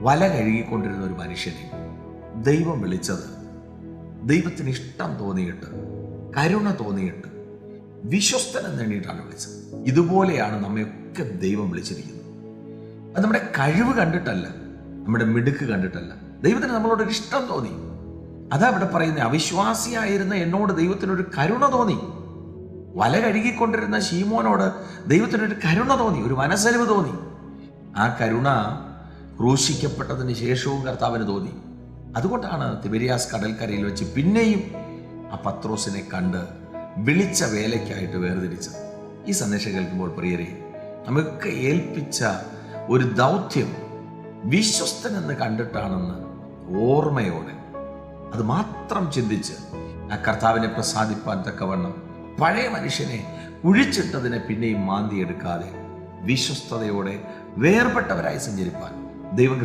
വല കഴുകിക്കൊണ്ടിരുന്ന ഒരു മനുഷ്യനെ ദൈവം വിളിച്ചത് ദൈവത്തിന് ഇഷ്ടം തോന്നിയിട്ട്, കരുണ തോന്നിയിട്ട്, വിശ്വസ്തൻ എന്നെണ്ണിയിട്ടാണ് വിളിച്ചത്. ഇതുപോലെയാണ് നമ്മയൊക്കെ ദൈവം വിളിച്ചിരിക്കുന്നത്. അത് നമ്മുടെ കഴിവ് കണ്ടിട്ടല്ല, നമ്മുടെ മിടുക്ക് കണ്ടിട്ടല്ല. ദൈവത്തിന് നമ്മളോടൊരു ഇഷ്ടം തോന്നി. അതാ ഇവിടെ പറയുന്നത്, അവിശ്വാസിയായിരുന്ന എന്നോട് ദൈവത്തിനൊരു കരുണ തോന്നി. വല കഴുകിക്കൊണ്ടിരുന്ന ശീമോനോട് ദൈവത്തിനൊരു കരുണ തോന്നി, ഒരു മനസ്സലിവ് തോന്നി. ആ കരുണ ക്രൂശിക്കപ്പെട്ടതിന് ശേഷവും കർത്താവിന് തോന്നി. അതുകൊണ്ടാണ് തിബരിയാസ് കടൽക്കരയിൽ വെച്ച് പിന്നെയും ആ പത്രോസിനെ കണ്ട് വിളിച്ച വേലയ്ക്കായിട്ട് വേർതിരിച്ചത്. ഈ സന്ദേശം കേൾക്കുമ്പോൾ പ്രിയരെ, നമുക്ക് ഏൽപ്പിച്ച ഒരു ദൗത്യം വിശ്വസ്തനെന്ന് കണ്ടിട്ടാണെന്ന് ഓർമ്മയോടെ അത് മാത്രം ചിന്തിച്ച് ആ കർത്താവിനെ പ്രസാദിപ്പാൻ തക്കവണ്ണം പഴയ മനുഷ്യനെ കുഴിച്ചിട്ടതിനെ പിന്നെയും മാന്തിയെടുക്കാതെ വിശ്വസ്തയോടെ വേർപെട്ടവരായി സഞ്ചരിപ്പാൻ ദൈവം